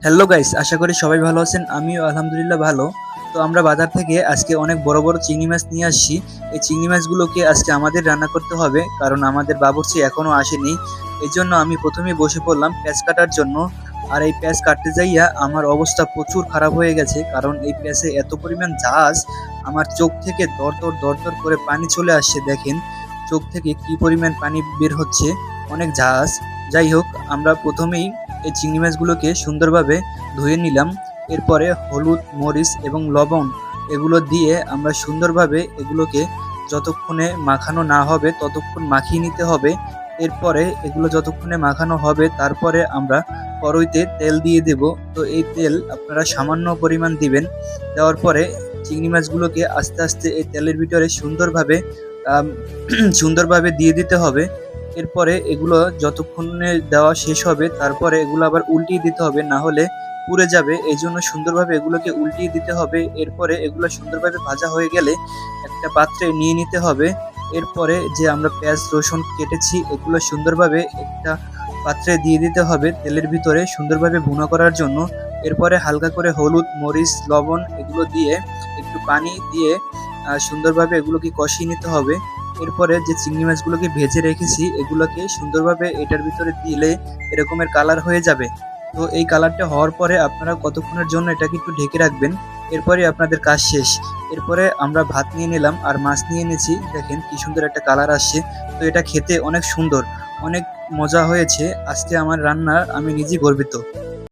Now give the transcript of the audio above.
Hello guys, আশা করি সবাই ভালো আছেন। আমিও আলহামদুলিল্লাহ ভালো। তো আমরা বাজার থেকে আজকে অনেক বড় বড় চিংড়ি মাছ নিয়ে আসছি। এই চিংড়ি মাছগুলোকে আজকে আমাদের রান্না করতে হবে, কারণ আমাদের বাবুর্চি এখনো আসেনি। এই জন্য আমি প্রথমেই বসে পড়লাম পেঁয়াজ কাটার জন্য। আর এই পেঁয়াজ কাটতে যাইয়া আমার অবস্থা প্রচুর খারাপ হয়ে গেছে, কারণ এই পেঁয়াজে এত পরিমাণ ঝাঁজ। আমার চোখ থেকে দরদর দরদর করে পানি চলে আসছে। দেখেন চোখ থেকে কি পরিমাণ পানি বের হচ্ছে, অনেক ঝাঁজ। যাই হোক, আমরা প্রথমেই এই চিংড়ি মাছগুলোকে সুন্দরভাবে ধুয়ে নিলাম। এরপরে হলুদ, মরিচ এবং লবণ এগুলো দিয়ে আমরা সুন্দরভাবে এগুলোকে যতক্ষণে মাখানো না হবে ততক্ষণ মাখিয়ে নিতে হবে। এরপরে এগুলো যতক্ষণে মাখানো হবে তারপরে আমরা কড়াইতে তেল দিয়ে দেব। তো এই তেল আপনারা সামান্য পরিমাণ দিবেন। দেওয়ার পরে চিংড়ি মাছগুলোকে আস্তে আস্তে এই তেলের ভিতরে সুন্দরভাবে আম, সুন্দরভাবে দিয়ে দিতে হবে। এরপরে এগুলো যতক্ষণে দেওয়া শেষ হবে তারপরে এগুলো আবার উল্টিয়ে দিতে হবে, না হলে পুড়ে যাবে। এই জন্য সুন্দরভাবে এগুলোকে উল্টিয়ে দিতে হবে। এরপরে এগুলো সুন্দরভাবে ভাজা হয়ে গেলে একটা পাত্রে নিয়ে নিতে হবে। এরপরে যে আমরা পেঁয়াজ রসুন কেটেছি এগুলো সুন্দরভাবে একটা পাত্রে দিয়ে দিতে হবে তেলের ভিতরে সুন্দরভাবে ভুনা করার জন্য। এরপরে হালকা করে হলুদ, মরিচ, লবণ এগুলো দিয়ে একটু পানি দিয়ে সুন্দরভাবে এগুলোকে কষিয়ে নিতে হবে। এরপরে যে চিংড়ি মাছগুলোকে ভেজে রেখেছি এগুলোকে সুন্দরভাবে এটার ভিতরে দিলে এরকমের কালার হয়ে যাবে। তো এই কালারটা হওয়ার পরে আপনারা কতক্ষণের জন্য এটাকে একটু ঢেকে রাখবেন। এরপরে আপনাদের কাজ শেষ। এরপরে আমরা ভাত নিয়ে নিলাম আর মাছ নিয়ে এনেছি। দেখেন কি সুন্দর একটা কালার আসছে। তো এটা খেতে অনেক সুন্দর, অনেক মজা হয়েছে। আজকে আমার রান্নার আমি নিজেই গর্বিত।